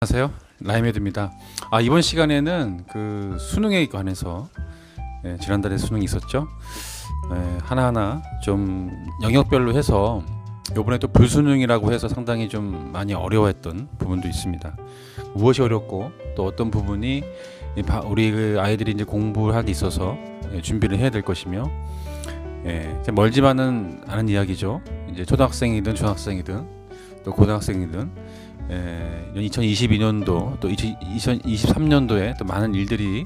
안녕하세요. 라임헤드입니다. 이번 시간에는 그 수능에 관해서 지난달에 수능이 있었죠. 하나하나 좀 영역별로 해서 이번에 또 불수능이라고 해서 상당히 좀 많이 어려워했던 부분도 있습니다. 무엇이 어렵고 또 어떤 부분이 우리 그 아이들이 이제 공부할 데 있어서 준비를 해야 될 것이며, 멀지만은 않은 이야기죠. 이제 초등학생이든 중학생이든 또 고등학생이든 2022년도 또 2023년도에 또 많은 일들이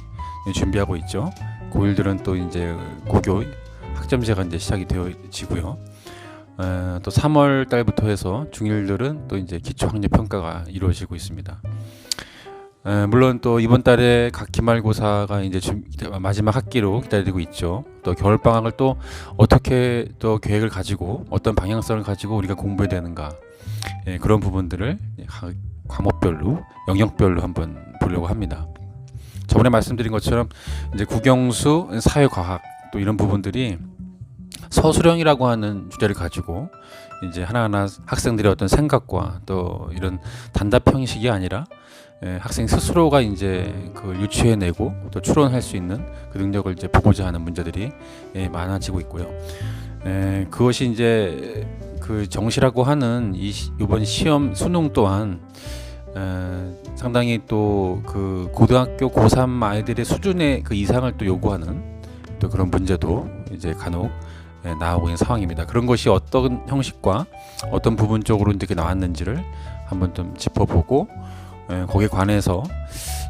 준비하고 있죠. 고1들은 또 이제 고교 학점제가 이제 시작이 되어지고요. 또 3월 달부터 해서 중1들은 또 이제 기초학력 평가가 이루어지고 있습니다. 물론 또 이번 달에 각 기말고사가 이제 마지막 학기로 기다리고 있죠. 또 겨울방학을 또 어떻게 또 계획을 가지고 어떤 방향성을 가지고 우리가 공부해야 되는가, 그런 부분들을 과목별로 영역별로 한번 보려고 합니다. 저번에 말씀드린 것처럼 이제 국영수, 사회과학 또 이런 부분들이 서술형이라고 하는 주제를 가지고 이제 하나하나 학생들의 어떤 생각과 또 이런 단답 형식이 아니라 학생 스스로가 이제 그걸 유추해내고 또 추론할 수 있는 그 능력을 이제 보고자 하는 문제들이 많아지고 있고요. 그것이 이제 그 정시라고 하는 이번 시험 수능 또한 상당히 또 그 고등학교 고3 아이들의 수준의 그 이상을 또 요구하는 또 그런 문제도 이제 간혹 나오고 있는 상황입니다. 그런 것이 어떤 형식과 어떤 부분 쪽으로 이렇게 나왔는지를 한번 좀 짚어보고, 거기에 관해서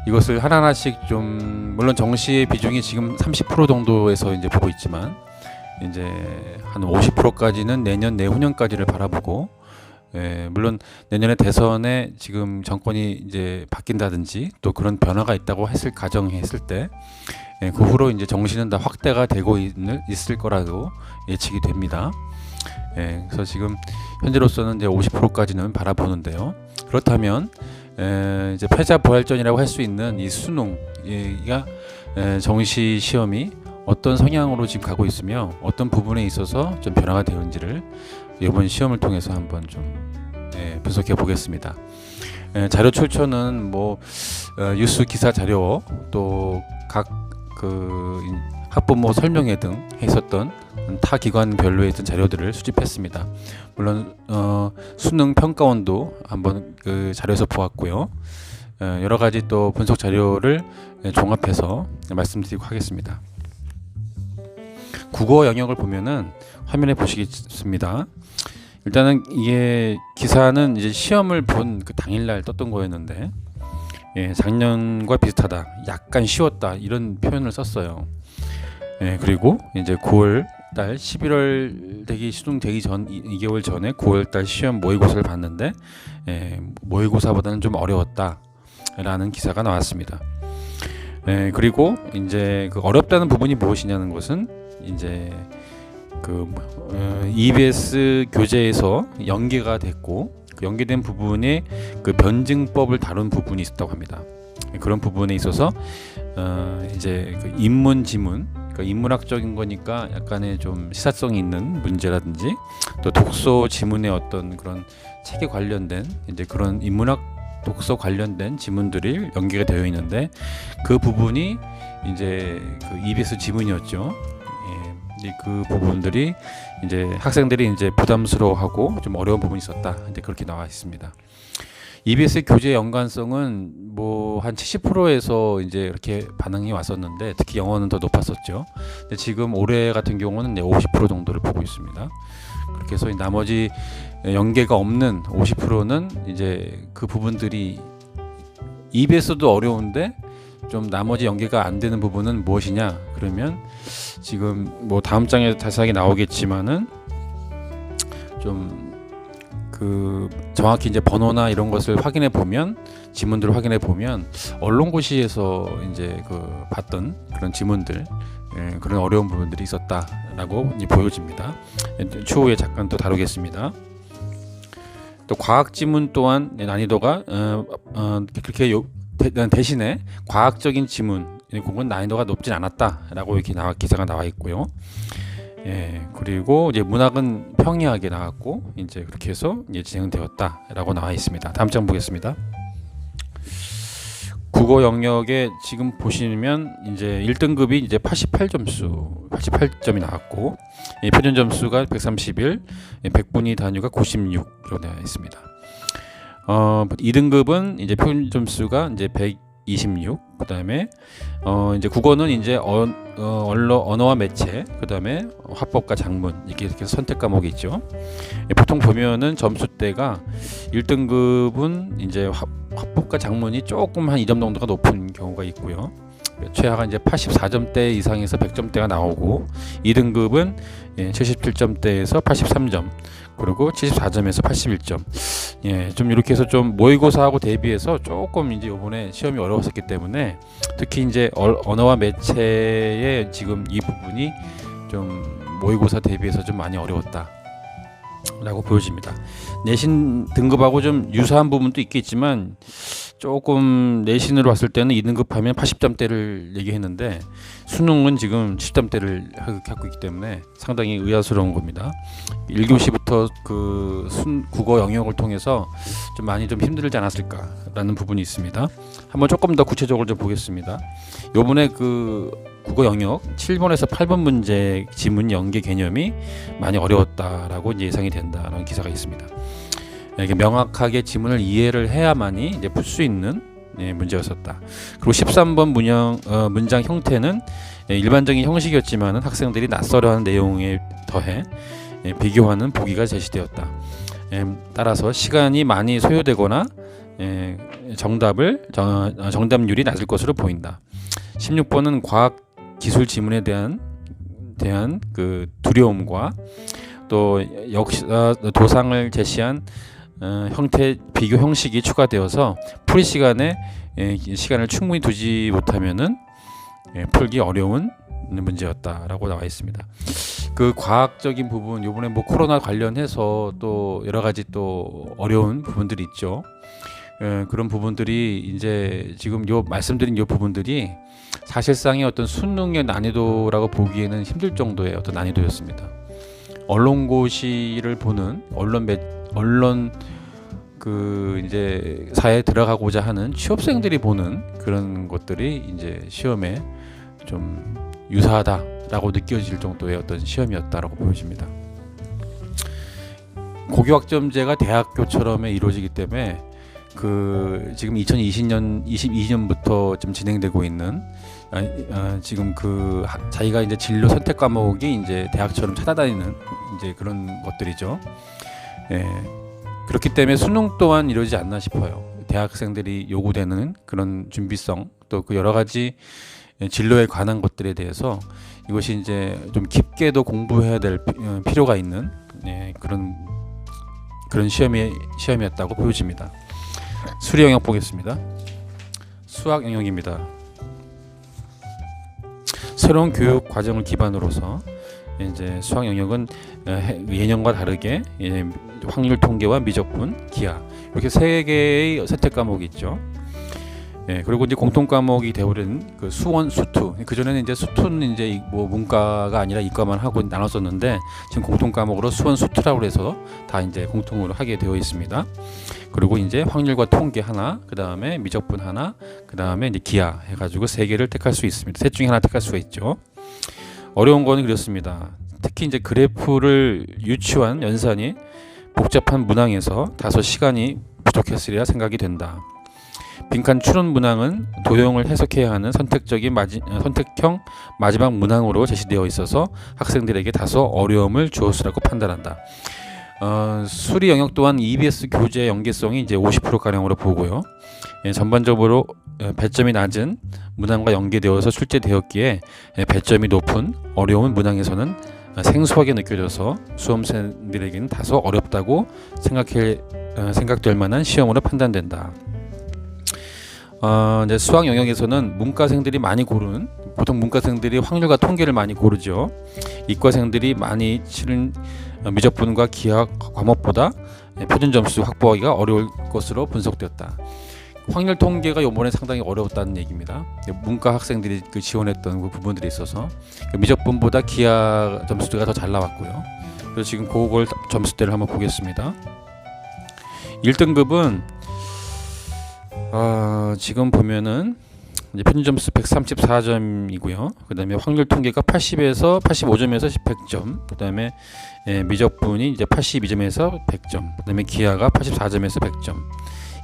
이것을 하나하나씩 좀, 물론 정시의 비중이 지금 30% 정도에서 이제 보고 있지만 이제 한 50%까지는 내년 내후년까지를 바라보고, 물론 내년에 대선에 지금 정권이 이제 바뀐다든지 또 그런 변화가 있다고 가정했을 때 그 후로 이제 정시는 다 확대가 되고 있을 거라고 예측이 됩니다. 그래서 지금 현재로서는 이제 50%까지는 바라보는데요. 그렇다면 이제 패자부활전이라고 할 수 있는 이 수능가 정시 시험이 어떤 성향으로 지금 가고 있으며 어떤 부분에 있어서 좀 변화가 되는지를 이번 시험을 통해서 한번 좀 분석해 보겠습니다. 자료 출처는 뭐 뉴스 기사 자료 또 각 그 학부모 설명회 등 했었던 타 기관별로에 있던 자료들을 수집했습니다. 물론 수능 평가원도 한번 그 자료에서 보았고요. 여러 가지 또 분석 자료를 종합해서 말씀드리고 하겠습니다. 국어 영역을 보면은 화면에 보시겠습니다. 일단은 이게 기사는 이제 시험을 본 그 당일날 떴던 거였는데, 작년과 비슷하다, 약간 쉬웠다 이런 표현을 썼어요. 그리고 이제 9월 달 11월 수능 되기 전 2개월 전에 9월 달 시험 모의고사를 봤는데 모의고사보다는 좀 어려웠다라는 기사가 나왔습니다. 그리고 이제 그 어렵다는 부분이 무엇이냐는 것은 이제 그 EBS 교재에서 연계가 됐고 그 연계된 부분에 그 변증법을 다룬 부분이 있었다고 합니다. 그런 부분에 있어서 이제 그 인문 지문, 그러니까 인문학적인 거니까 약간의 좀 시사성이 있는 문제라든지 또 독서 지문의 어떤 그런 책에 관련된 이제 그런 인문학 독서 관련된 지문들이 연계가 되어 있는데 그 부분이 이제 그 EBS 지문이었죠. 그 부분들이 이제 학생들이 이제 부담스러워하고 좀 어려운 부분이 있었다. 이제 그렇게 나와 있습니다. EBS 교재 연관성은 뭐 한 70%에서 이제 이렇게 반응이 왔었는데 특히 영어는 더 높았었죠. 근데 지금 올해 같은 경우는 50% 정도를 보고 있습니다. 그렇게 해서 나머지 연계가 없는 50%는 이제 그 부분들이 EBS도 어려운데 좀 나머지 연계가 안 되는 부분은 무엇이냐 그러면 지금 뭐 다음 장에 자세하게 나오겠지만은 좀 그 정확히 이제 번호나 이런 것을 확인해 보면 지문들을 확인해 보면 언론고시에서 이제 그 봤던 그런 지문들 그런 어려운 부분들이 있었다라고 보여집니다. 추후에 잠깐 또 다루겠습니다. 또 과학 지문 또한 난이도가 그렇게 대신에 과학적인 지문 그건 난이도가 높진 않았다라고 이렇게 기사가 나와 있고요. 그리고 이제 문학은 평이하게 나왔고 이제 그렇게 해서 이제 진행되었다라고 나와 있습니다. 다음 장 보겠습니다. 국어 영역에 지금 보시면 이제 1등급이 이제 88점이 나왔고, 표준 점수가 131, 백분위 단위가 96로 되어 있습니다. 2등급은 이제 표준 점수가 이제 126, 그다음에 이제 국어는 이제 언어와 매체, 그다음에 화법과 작문 이렇게 선택 과목이 있죠. 보통 보면은 점수대가 1등급은 이제 화법과 작문이 조금 한 2점 정도가 높은 경우가 있고요. 최하가 이제 84점대 이상에서 100점대가 나오고, 2등급은 77점대에서 83점, 그리고 74점에서 81점. 좀 이렇게 해서 좀 모의고사하고 대비해서 조금 이제 이번에 시험이 어려웠었기 때문에, 특히 이제 언어와 매체의 지금 이 부분이 좀 모의고사 대비해서 좀 많이 어려웠다라고 보여집니다. 내신 등급하고 좀 유사한 부분도 있겠지만, 조금 내신으로 봤을 때는 2등급 하면 80점대를 얘기했는데, 수능은 지금 70점대를 하고 있기 때문에 상당히 의아스러운 겁니다. 1교시부터 그 국어 영역을 통해서 좀 많이 좀 힘들지 않았을까라는 부분이 있습니다. 한번 조금 더 구체적으로 좀 보겠습니다. 요번에 그 국어 영역 7번에서 8번 문제 지문 연계 개념이 많이 어려웠다라고 이제 예상이 된다는 기사가 있습니다. 이게 명확하게 지문을 이해를 해야만이 이제 풀 수 있는 문제였었다. 그리고 13번 문장 형태는 일반적인 형식이었지만 학생들이 낯설어하는 내용에 더해 비교하는 보기가 제시되었다. 따라서 시간이 많이 소요되거나 정답률이 낮을 것으로 보인다. 16번은 과학 기술 지문에 대한 그 두려움과 또 역사 도상을 제시한 비교 형식이 추가되어서 풀이 시간에 시간을 충분히 두지 못하면은 풀기 어려운 문제였다라고 나와 있습니다. 그 과학적인 부분, 요번에 뭐 코로나 관련해서 또 여러 가지 또 어려운 부분들이 있죠. 그런 부분들이 이제 지금 요 말씀드린 요 부분들이 사실상의 어떤 수능의 난이도라고 보기에는 힘들 정도의 어떤 난이도였습니다. 언론고시를 보는 언론 그 이제 사회에 들어가고자 하는 취업생들이 보는 그런 것들이 이제 시험에 좀 유사하다라고 느껴질 정도의 어떤 시험이었다라고 보여집니다. 고교학점제가 대학교처럼 이루어지기 때문에 그 지금 2022년부터 좀 진행되고 있는 지금 그 자기가 이제 진로 선택 과목이 이제 대학처럼 찾아다니는 이제 그런 것들이죠. 그렇기 때문에 수능 또한 이루어지지 않나 싶어요. 대학생들이 요구되는 그런 준비성, 또 그 여러 가지 진로에 관한 것들에 대해서 이것이 이제 좀 깊게도 공부해야 될 필요가 있는 그런 시험이었다고 보여집니다. 수리 영역 보겠습니다. 수학 영역입니다. 새로운 교육 과정을 기반으로서 이제 수학 영역은 예년과 다르게 확률 통계와 미적분, 기하 이렇게 세 개의 선택 과목이 있죠. 그리고 이제 공통 과목이 되어버린 그 수원, 수투. 그 전에는 이제 수투는 이제 뭐 문과가 아니라 이과만 하고 나눴었는데 지금 공통 과목으로 수원, 수투라고 해서 다 이제 공통으로 하게 되어 있습니다. 그리고 이제 확률과 통계 하나, 그 다음에 미적분 하나, 그 다음에 이제 기하 해가지고 세 개를 택할 수 있습니다. 셋 중에 하나 택할 수가 있죠. 어려운 거는 그렇습니다. 특히 이제 그래프를 유추한 연산이 복잡한 문항에서 다소 시간이 부족했으리라 생각이 된다. 빈칸 추론 문항은 도형을 해석해야 하는 선택형 마지막 문항으로 제시되어 있어서 학생들에게 다소 어려움을 주었으라고 판단한다. 수리 영역 또한 EBS 교재 연계성이 이제 50%가량으로 보고요. 전반적으로 배점이 낮은 문항과 연계되어서 출제되었기에 배점이 높은 어려운 문항에서는 생소하게 느껴져서 수험생들에게는 다소 어렵다고 생각될 만한 시험으로 판단된다. 이제 수학 영역에서는 문과생들이 많이 고르는, 보통 문과생들이 확률과 통계를 많이 고르죠. 이과생들이 많이 치른 미적분과 기하 과목보다 표준 점수 확보하기가 어려울 것으로 분석되었다. 확률 통계가 이번에 상당히 어려웠다는 얘기입니다. 문과 학생들이 그 지원했던 그 부분들이 있어서 미적분보다 기하 점수가 더 잘 나왔고요. 그래서 지금 그걸 점수대를 한번 보겠습니다. 1등급은 지금 보면은 이제 평균 점수 134점이고요. 그다음에 확률 통계가 80에서 85점에서 100점. 그다음에 미적분이 이제 82점에서 100점. 그다음에 기하가 84점에서 100점.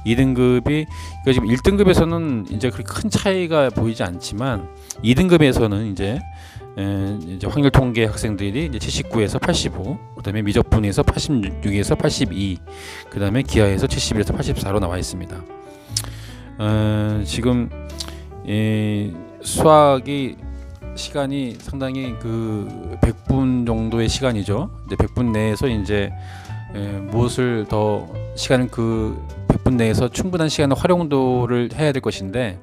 2등급이 그러니까 지금 1등급에서는 이제 그렇게 큰 차이가 보이지 않지만 2등급에서는 이제 확률 통계 학생들이 이제 79에서 85, 그다음에 미적분에서 86에서 82, 그다음에 기하에서 71에서 84로 나와 있습니다. 지금 수학이 시간이 상당히 그 100분 정도의 시간이죠. 이제 100분 내에서 이제 무엇을 더 시간을 그 100분 내에서 충분한 시간의 활용도를 해야 될 것인데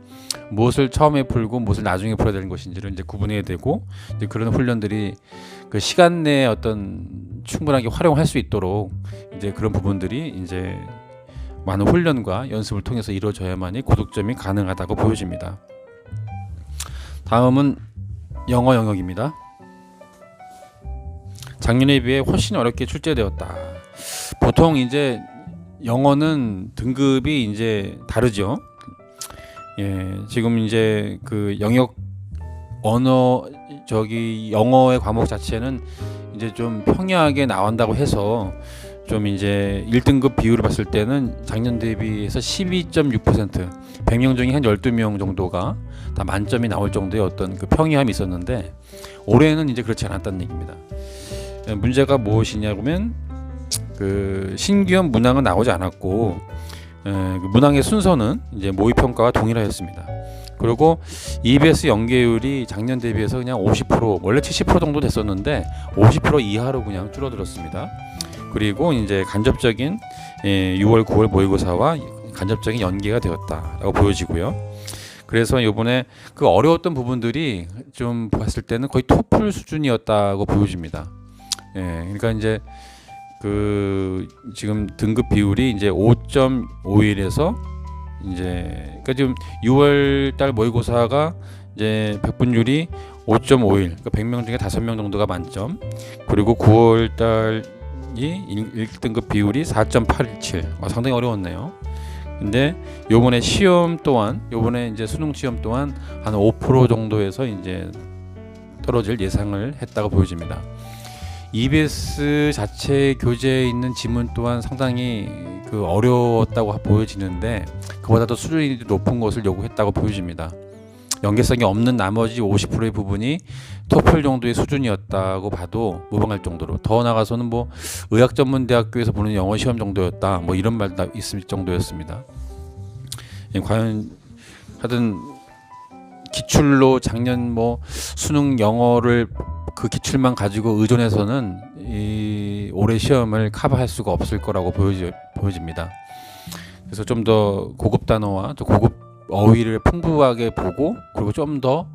무엇을 처음에 풀고 무엇을 나중에 풀어야 되는 것인지를 이제 구분해야 되고 이제 그런 훈련들이 그 시간 내에 어떤 충분하게 활용할 수 있도록 이제 그런 부분들이 이제 많은 훈련과 연습을 통해서 이루어져야만이 고득점이 가능하다고 보여집니다. 다음은 영어 영역입니다. 작년에 비해 훨씬 어렵게 출제되었다. 보통 이제 영어는 등급이 이제 다르죠. 지금 이제 그 영역 언어 영어의 과목 자체는 이제 좀 평이하게 나온다고 해서 좀 이제 1등급 비율을 봤을 때는 작년 대비해서 12.6%, 100명 중에 한 12명 정도가 다 만점이 나올 정도의 어떤 그 평이함이 있었는데 올해는 이제 그렇지 않았다는 얘기입니다. 문제가 무엇이냐면 그 신규형 문항은 나오지 않았고 그 문항의 순서는 이제 모의 평가와 동일하였습니다. 그리고 EBS 연계율이 작년 대비해서 그냥 50%, 원래 70% 정도 됐었는데 50% 이하로 그냥 줄어들었습니다. 그리고 이제 간접적인 6월, 9월 모의고사와 간접적인 연계가 되었다라고 보여지고요. 그래서 이번에 그 어려웠던 부분들이 좀 봤을 때는 거의 토플 수준이었다고 보여집니다. 그러니까 이제 그 지금 등급 비율이 이제 5.51에서 이제 그러니까 지금 6월 달 모의고사가 이제 백분율이 5.51, 그러니까 100명 중에 5명 정도가 만점. 그리고 9월 달이 1등급 비율이 4.87. 상당히 어려웠네요. 근데 요번에 시험 또한 요번에 이제 수능 시험 또한 한 5% 정도에서 이제 떨어질 예상을 했다고 보여집니다. EBS 자체 교재에 있는 지문 또한 상당히 그 어려웠다고 보여지는데 그보다 더 수준이 높은 것을 요구했다고 보여집니다. 연계성이 없는 나머지 50%의 부분이 토플 정도의 수준이었다고 봐도 무방할 정도로, 더 나가서는 뭐 의학전문대학교에서 보는 영어 시험 정도였다, 뭐 이런 말도 있을 정도였습니다. 과연 하여튼 기출로 작년 뭐 수능 영어를 그 기출만 가지고 의존해서는 이 올해 시험을 커버할 수가 없을 거라고 보여집니다. 그래서 좀 더 고급 단어와 또 고급 어휘를 풍부하게 보고, 그리고 좀 더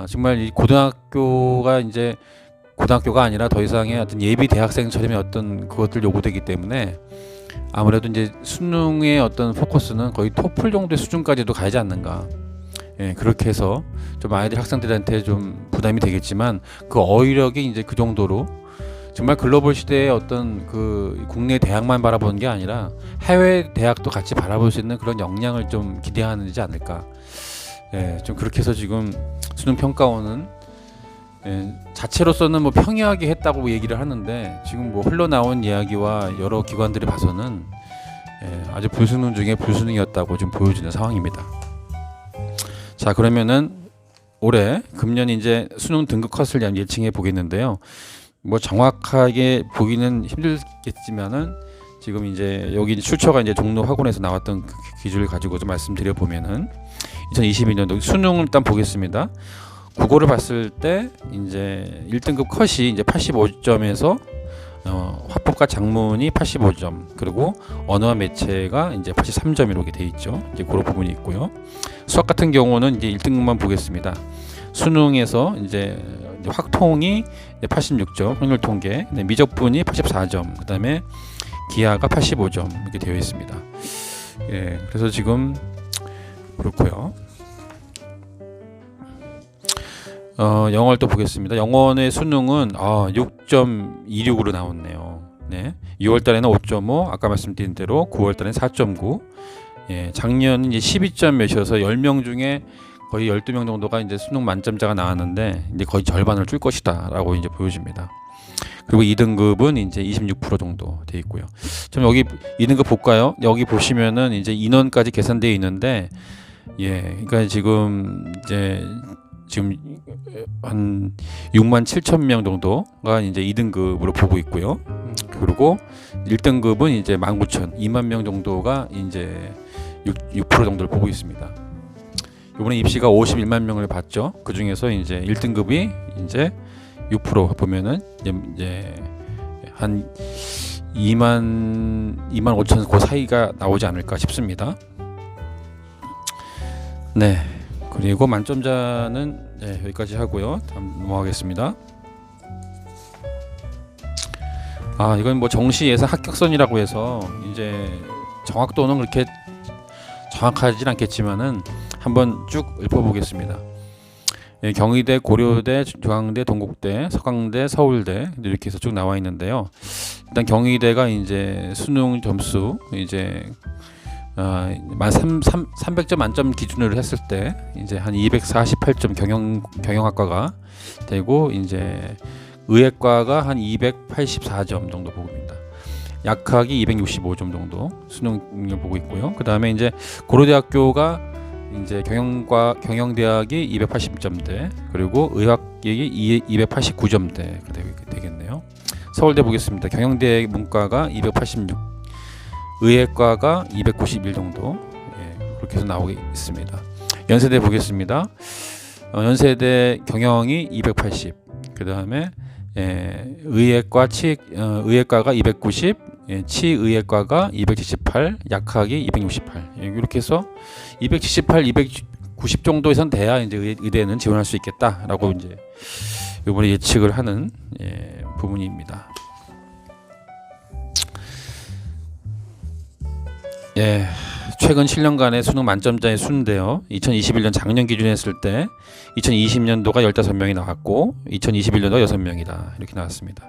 정말 이 고등학교가 이제 고등학교가 아니라 더 이상의 어떤 예비 대학생처럼의 어떤 그것들 요구되기 때문에 아무래도 이제 수능의 어떤 포커스는 거의 토플 정도의 수준까지도 가지 않는가. 그렇게 해서 좀 아이들 학생들한테 좀 부담이 되겠지만 그 어휘력이 이제 그 정도로 정말 글로벌 시대의 어떤 그 국내 대학만 바라보는 게 아니라 해외 대학도 같이 바라볼 수 있는 그런 역량을 좀 기대하지 않을까. 좀 그렇게 해서 지금 수능 평가원은 자체로서는 뭐 평이하게 했다고 얘기를 하는데 지금 뭐 흘러나온 이야기와 여러 기관들이 봐서는 아주 불수능 중에 불수능이었다고 좀 보여지는 상황입니다. 자, 그러면은 올해 금년 이제 수능 등급 컷을 대한 예측해 보겠는데요. 뭐 정확하게 보기는 힘들겠지만은 지금 이제 여기 출처가 이제 종로 학원에서 나왔던 그 기준을 가지고 좀 말씀드려 보면은 2022년도 수능을 일단 보겠습니다. 국어를 봤을 때 이제 1등급 컷이 이제 85점에서 화법과 작문이 85점, 그리고 언어와 매체가 이제 83점 이렇게 돼 있죠. 이제 그런 부분이 있고요. 수학 같은 경우는 이제 1등급만 보겠습니다. 수능에서 이제 확통이 86점, 확률 통계, 미적분이 84점, 그다음에 기하가 85점 이렇게 되어 있습니다. 그래서 지금 그렇고요. 영어를 또 보겠습니다. 영어의 수능은 6.26으로 나왔네요. 6월 달에는 5.5, 아까 말씀드린 대로 9월 달에는 4.9, 예, 작년 이제 12점 몇이어서 10명 중에 거의 12명 정도가 이제 수능 만점자가 나왔는데 이제 거의 절반을 줄 것이다라고 이제 보여집니다. 그리고 2등급은 이제 26% 정도 돼 있고요. 좀 여기 2등급 볼까요? 여기 보시면은 이제 인원까지 계산되어 있는데 예, 그러니까 지금 한 6만 7천 명 정도가 이제 2등급으로 보고 있고요. 그리고 1등급은 이제 19,000, 2만 명 정도가 이제 6% 정도를 보고 있습니다. 이번에 입시가 51만 명을 봤죠. 그 중에서 이제 1등급이 이제 6% 보면은 이제 한 2만 5천 그 사이가 나오지 않을까 싶습니다. 네. 그리고 만점자는 네, 여기까지 하고요. 다음 넘어가겠습니다. 아, 이건 뭐 정시 예상 합격선이라고 해서 이제 정확도는 그렇게 정확하진 않겠지만은 한번 쭉 읊어보겠습니다. 예, 경희대, 고려대, 중앙대, 동국대, 서강대, 서울대 이렇게 해서 쭉 나와 있는데요. 일단 경희대가 이제 수능 점수 이제 300점 만점 기준으로 했을 때 이제 한 248점 경영학과가 되고 이제 의예과가 한 284점 정도 보고 있습니다. 약학이 265점 정도 수능을 보고 있고요. 그 다음에 이제 고려대학교가 이제 경영대학이 280점대 그리고 의학이 289점대 되겠네요. 서울대 보겠습니다. 경영대 문과가 286, 의예과가 291 정도 예, 그렇게 해서 나오고 있습니다. 연세대 보겠습니다. 연세대 경영이 280, 그 다음에 의예과 의예과가 290, 치의예과가 278, 약학이 268 이렇게 해서 278, 290 정도에선 돼야 이제 의대는 지원할 수 있겠다라고 이제 이번에 예측을 하는 부분입니다. 예, 최근 7년간의 수능 만점자의 수인데요. 2021년 작년 기준에 했을 때 2020년도가 15명이 나왔고 2021년도가 6명이다 이렇게 나왔습니다.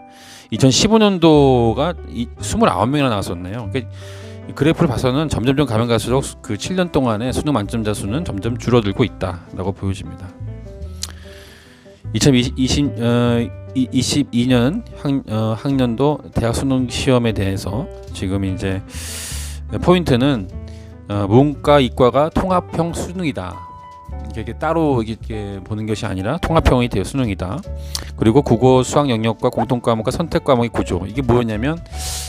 2015년도가 29명이나 나왔었네요. 그래프를 봐서는 점점 가면 갈수록 그 7년 동안의 수능 만점자 수는 점점 줄어들고 있다라고 보여집니다. 2022년 학년도 대학 수능 시험에 대해서 지금 이제 포인트는 문과 이과가 통합형 수능이다. 이게 따로 이렇게 보는 것이 아니라 통합형이 되어 수능이다. 그리고 국어, 수학 영역과 공통 과목과 선택 과목의 구조. 이게 뭐였냐면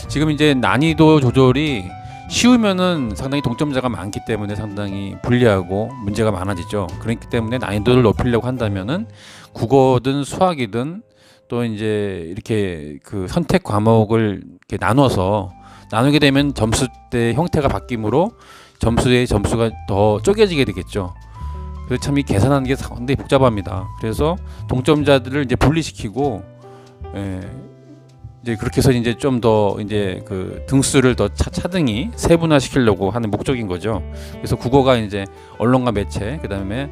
지금 이제 난이도 조절이 쉬우면은 상당히 동점자가 많기 때문에 상당히 불리하고 문제가 많아지죠. 그렇기 때문에 난이도를 높이려고 한다면은 국어든 수학이든 또 이제 이렇게 그 선택 과목을 이렇게 나누게 되면 점수대 형태가 바뀌므로 점수의 점수가 더 쪼개지게 되겠죠. 그래서 참 이 계산하는 게 상당히 복잡합니다. 그래서 동점자들을 이제 분리시키고 이제 그렇게 해서 이제 좀 더 이제 그 등수를 더 차등히 세분화시키려고 하는 목적인 거죠. 그래서 국어가 이제 언론과 매체, 그다음에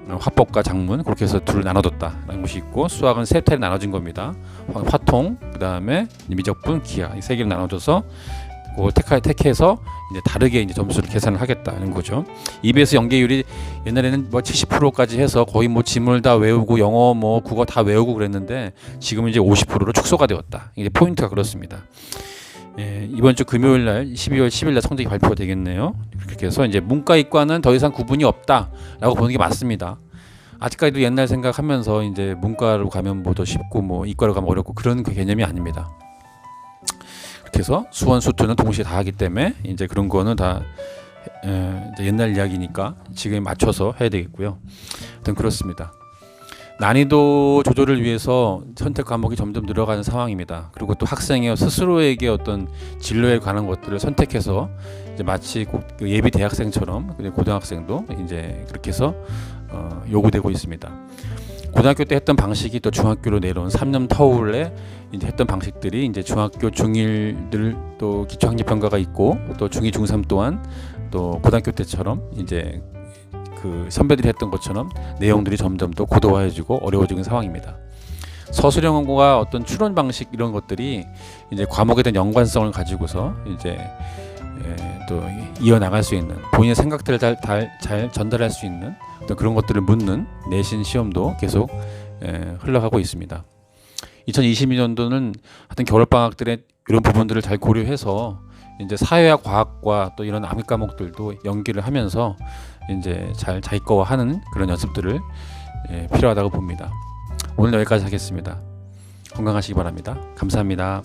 화법과 작문 그렇게 해서 둘을 나눠뒀다라는 것이 있고, 수학은 세 타입 나눠진 겁니다. 화통, 그다음에 미적분, 기하 이 세 개를 나눠줘서 택해서 이제 다르게 이제 점수를 계산을 하겠다는 거죠. EBS 연계율이 옛날에는 뭐 70%까지 해서 거의 뭐 지문을 다 외우고 영어 뭐 국어 다 외우고 그랬는데 지금은 이제 50%로 축소가 되었다. 이게 포인트가 그렇습니다. 이번 주 금요일 날 12월 10일 날 성적이 발표가 되겠네요. 그렇게 해서 이제 문과 이과는 더 이상 구분이 없다라고 보는 게 맞습니다. 아직까지도 옛날 생각하면서 이제 문과로 가면 뭐 더 쉽고 뭐 이과로 가면 어렵고 그런 그 개념이 아닙니다. 그래서 수원, 수투는 동시에 다 하기 때문에 이제 그런 거는 다 이제 옛날 이야기니까 지금에 맞춰서 해야 되겠고요. 하여튼 그렇습니다. 난이도 조절을 위해서 선택 과목이 점점 늘어가는 상황입니다. 그리고 또 학생의 스스로에게 어떤 진로에 관한 것들을 선택해서 이제 마치 예비 대학생처럼 고등학생도 이제 그렇게 해서 요구되고 있습니다. 고등학교 때 했던 방식이 또 중학교로 내려온 3년 터울에 이제 했던 방식들이 이제 중학교 중1들 또 기초학력평가가 있고 또 중2, 중3 또한 또 고등학교 때처럼 이제 그 선배들이 했던 것처럼 내용들이 점점 더 고도화해지고 어려워지는 상황입니다. 서술형과 어떤 추론 방식 이런 것들이 이제 과목에 대한 연관성을 가지고서 이제 또 이어나갈 수 있는 본인의 생각들을 잘 전달할 수 있는 어떤 그런 것들을 묻는 내신 시험도 계속 흘러가고 있습니다. 2022년도는 하여튼 겨울방학 들의 이런 부분들을 잘 고려해서 이제 사회와 과학과 또 이런 암기 과목들도 연기를 하면서 이제 잘 자기 거와 하는 그런 연습들을 필요하다고 봅니다. 오늘 여기까지 하겠습니다. 건강하시기 바랍니다. 감사합니다.